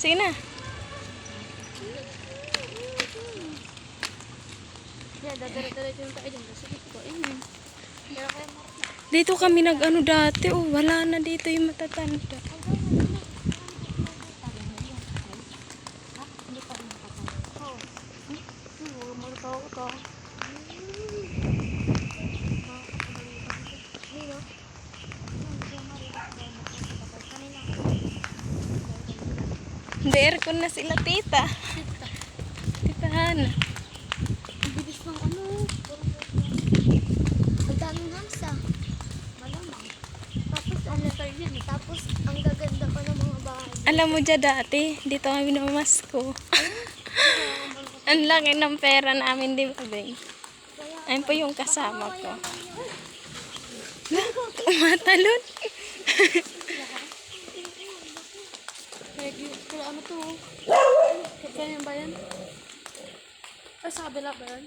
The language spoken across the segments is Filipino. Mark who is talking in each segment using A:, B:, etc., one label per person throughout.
A: Sige na.
B: Yeah, dadara-dara yung tayo dyan. Kasi dito ko, ayun. Pero kaya
A: Dito kami nag-ano dati. Oh, wala na dito yung matatanda. Hindi, aircon na sila, tita. Tita Hana.
B: ang bilis ng ano.
C: Ang daming hamsa.
B: Malamang. Tapos ano tayo yun.
C: Tapos, ang gaganda pa ng mga bahay.
A: Alam mo dyan dati, dito kami namasko. Ang laki ng pera namin, di ba, Beng? Ayun po yung kasama ko. Tumatalon.
B: Kaya ano to? Kaya ba yan? Ay, sa kabila ba yan?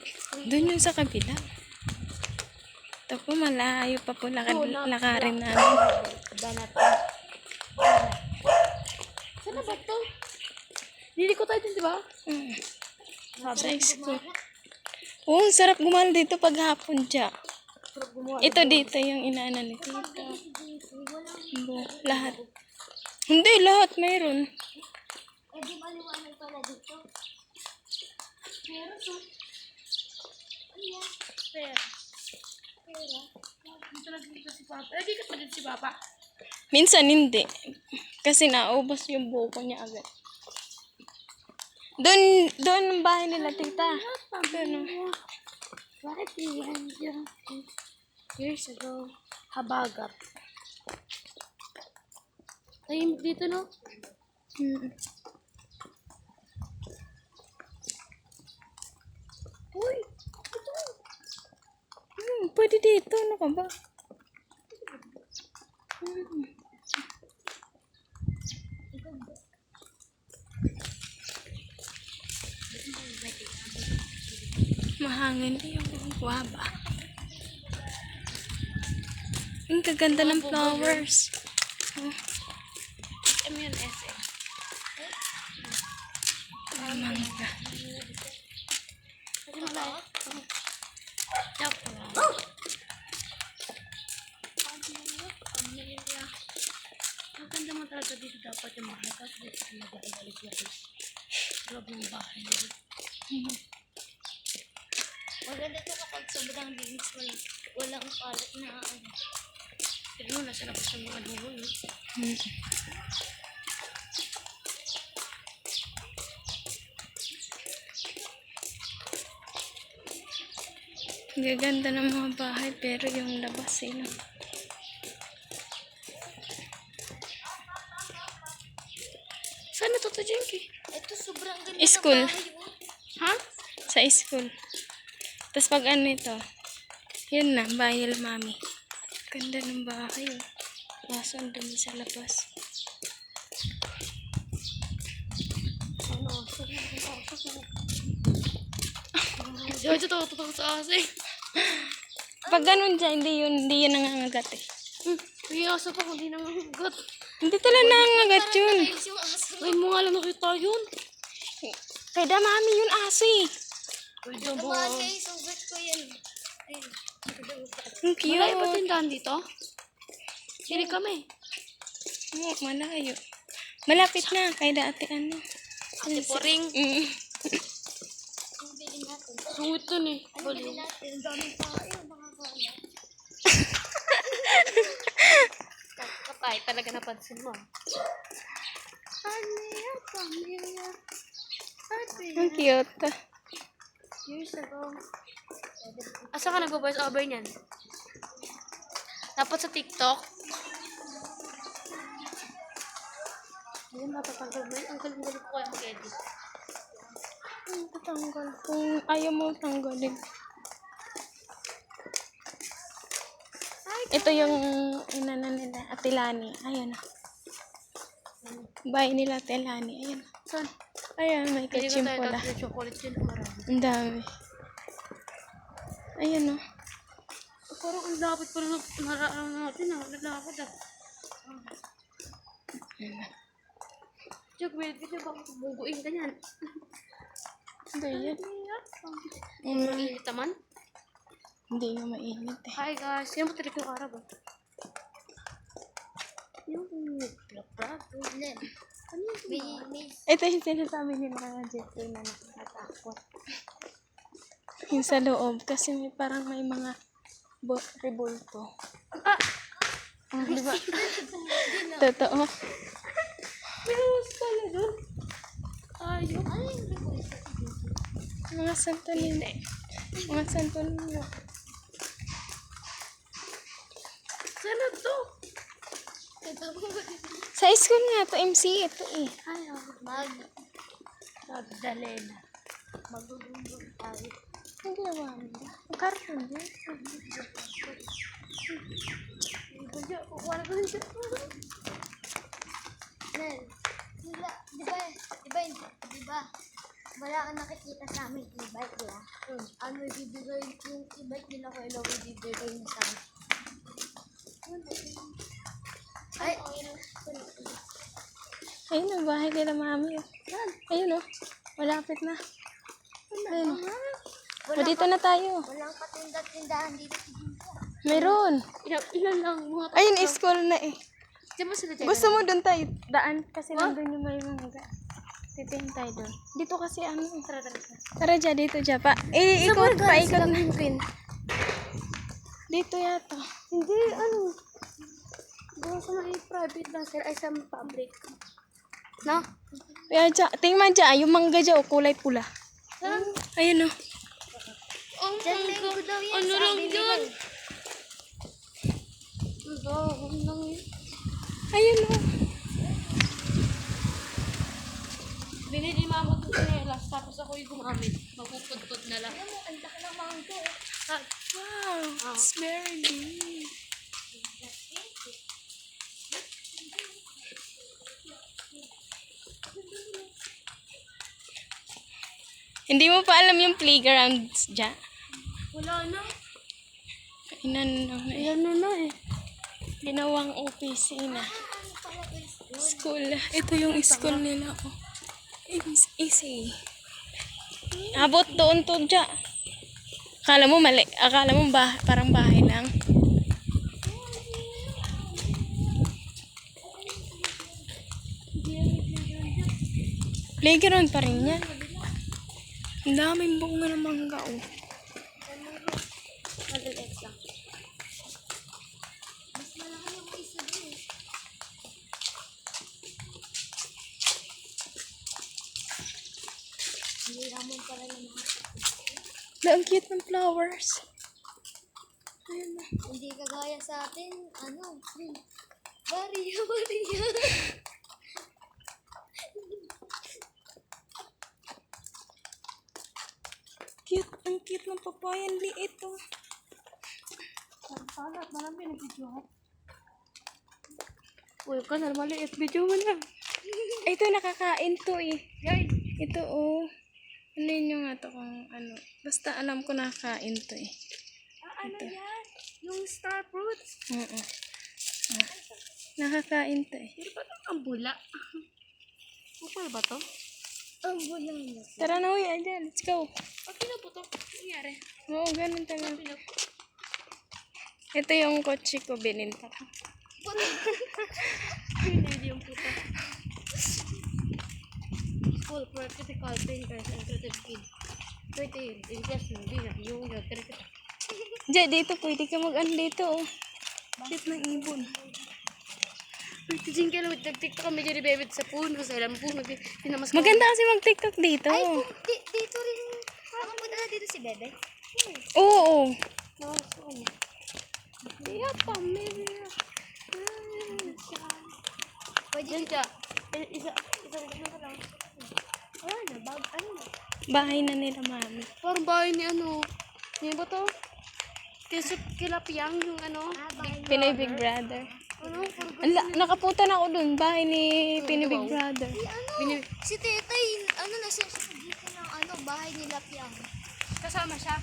A: Doon yung sa kabila. Ito po, malayo pa po lakarin namin.
B: Banat. Saan na ba ito? Liliko tayo din, di ba?
A: Sa school. Oo, ang sarap gumal dito pag hapon dyan. Ito dito yung inaana ni tita. Lahat. Hindi, lahat mayroon.
C: Eh, di maliwanag pala dito. Meron to. Ano yan?
B: Pera.
C: Pera.
B: Dito lang dito si Papa. Eh, di ka pa din si Papa.
A: Minsan hindi. Kasi naubos yung buko niya agad. Doon ang bahay nila, tita. Doon.
B: Bakit yan dyan? Years ago. Habagat. Tahimik dito, no?
C: Uy!
A: Pwede dito. Ano ka ba? Mahangin yung guwaba. Ang kaganda ng flowers.
B: SM yun, SM.
A: Mangga.
B: Kasi malaya. Joke lang. Ang ganda mo talaga dito dapat yung mahal. Kasi dito sa nag-aalik-aalik. Loob ng bahay.
C: Maganda to kapag sobrang linis. Walang kalat na ano.
B: Pero mo, nasa labas ng mga dulo, no?
A: Gaganda ng mga bahay pero yung labas sila.
B: Saan na to, Jenky?
C: Ito sobrang ganda
A: School.
C: ng bahay. Oh.
B: Ha?
A: Sa school. Tapos pag ano ito, yun na, bahay nila mami. Ganda ng bahay. Oh. Kaso ang dumi sa labas.
B: Diyan, totoo sa kasi.
A: Pag ganun dyan, hindi yun nangangagat eh.
B: May aso pa kung di nangangagat.
A: Hindi talaga nangangagat yun.
C: Ayos yung aso.
B: Ay, mga lang nakita yun.
A: Kaya mami yun asi.
B: Uy, diyan mo.
C: Naman kayo, sugat ko yan. Ayun.
A: Ang cute.
B: Malayo ba tindahan dito? Hindi kami.
A: Oo, malayo. Malapit na, kay dati ano.
B: Ate Poring.
C: Ang bili natin.
B: Sungit dun eh.
C: Ano bili natin? Ang daming tayo. Mga kala.
B: Kapay, talaga napansin mo.
C: Pamilya, pamilya.
A: Ang cute.
C: Years ago.
B: Asa ka nag-voice over niyan? Dapat sa TikTok. Ayun, matatanggal mo yun. Ang galing-galing ko kaya mag-edit.
A: Tatanggal. Kung ayaw mo tanggalin. Ito yung inana nila, Atilani. Ayan. Bahay nila, Atilani. Ayan.
B: Saan?
A: Ayan, may
B: Hindi ko tayo
A: kachimpola.
B: tatlo chocolate yun. Marami.
A: Ang dami. Ayan o.
B: Parang ang lapit pa rin natin. Lalapit ah. Joke, wait, kasi baka bubuguin ka niyan.
A: Hindi yan.
B: Mainit naman.
A: Hindi nga mainit eh.
B: Hi guys, yan mo talaga yung araw. Yung nagplap-plap.
C: Problem.
B: Ano yung
C: May
A: Ito yung sinasabi ni mga Jeffrey na nakakatakot. Yung sa loob. Kasi may parang may mga rebulto.
B: Ah!
A: Di ba? Totoo.
B: Meron pala doon. Ayun.
C: ano yung request?
A: Mga santo ninyo. Mga santo ninyo.
B: Sana to?
A: Sa school nga to, MC ito eh.
B: Ay, Magdalena.
C: Magugumbong tayo.
A: Ang ginawa mo. Ang karton yun.
B: Kuya, kukuha na ko rin siya.
C: Nel, sila, di ba, wala kang nakikita sa amin e-bike, di ba? Ano ibibigay yung e-bike nila kay Lo, ibibigay niya sa amin. Ay,
A: Ayun ang bahay nila mami. Oh. Ayun oh. Malapit na. Ayun oh. O, dito na tayo.
C: walang patinda-tindahan dito sa Ginto.
A: Meron.
B: Ilan lang mga
A: Ayun, school na eh.
B: Diyan ba sila dyan?
A: Gusto mo doon tayo daan? Kasi nandun yung may mga titingin tayo doon. Dito kasi ano.
B: Tara.
A: Tara dyan, dito dyan. Ikot pa, ikot na. Dito yata.
B: Hindi, ano? Doon sa may private lang sila, ay sa public. No?
A: Kaya dyan, tingnan dyan, yung mangga dyan, oh, kulay pula. Ayun oh.
B: Oh
C: Diyan mango daw yan.
B: Ano
C: sa
B: lang
C: amin
B: yan?
C: nila.
B: Ano lang yun?
A: Ayun oh.
B: Binili ni mama ito sinelas, tapos ako yung gumamit. Magpupudpud na lang.
C: Ano mo, ang laki ng mango.
A: Wow, it's very big. Hindi mo pa alam yung playgrounds dyan?
B: Wala na.
A: Inano na eh.
B: Ayan na eh.
A: Ginawang opisina. School. Ito yung school nila. Oh. Easy. Abot doon to dyan. Akala mo mali. Akala mo parang bahay lang. Playground pa rin yan. Ang daming bunga ng mangga oh.
B: Maliit lang.
C: Mas malaki yung isa doon. Hindi naman pala ng mga
A: Ang cute ng flowers. Ayun na.
C: hindi kagaya sa atin, ano, Maria.
A: Cute. Ang cute ng papaya. Ang liit oh.
B: Sana at marami nag-videohan. Uy, kasal maliit. Video mo na.
A: Ito nakakain to eh.
B: Guys,
A: Ito oh. Ano yun nga to kung ano. Basta alam ko nakakain to eh.
B: ano yan? Yung star fruits.
A: Oo. Ah. Nakakain to eh.
B: Pero ba ito ang bula? Pupul ba to?
C: Ang bulang niya.
A: Tara na uy. Ayan. Let's go.
B: Pag pinaputo, nangyari.
A: Oo, ganun talaga. Ito yung kotse ko. Bininta ko.
B: Hindi yung puto. School practical thinkers and creative kids. Pwede yun. Just hindi na. Yung creative.
A: Diyan, dito. Pwede ka mag-ano dito oh. Cute ng ibon.
B: Pwede din kayo nag-tiktok kami dyan ni Bebet sa puno. Sa ilang puno. Tinamas ko.
A: Maganda kasi mag-tiktok dito.
C: Ay, dito rin. Nakapunta na dito si Bebe.
A: Oo.
B: Iya, pamilya.
C: Pwede
B: Diyan siya. Isa na lang. Ano na?
A: Bahay na nila mami.
B: Parang bahay ni ano. Ni ba to? Kilapyang yung ano.
A: Pinoy Big Brother.
B: Ano? Parang
A: Nakapunta na ako dun. Bahay ni Pinoy Big Brother.
C: ano, si Tetay, ano, nasa dito ng ano, bahay nila Piang.
B: kasama siya.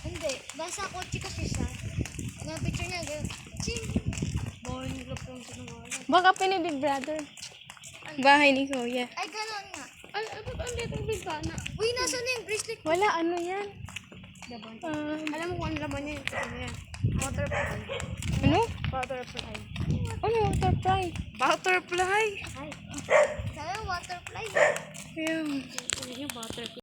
C: Hindi, nasa kotse kasi siya. Nga picture niya, gano'n. Ching!
B: Bahay ni Kilapyang sa nungalan.
A: Baka Pinoy Big Brother. Bahay ni Kuya.
C: Ay, ganon nga.
B: Ay, ba't ang liit ang bintana?
C: Uy, nasa na yung bracelet?
A: Wala, ano yan?
B: Alam mo kung ano laman niya, ano yan? Butterfly.
A: Ano?
B: Butterfly.
A: Ano? Butterfly.
B: Butterfly?
C: Ay. Sana butterfly.
A: Ayun.
B: Ano yung butterfly?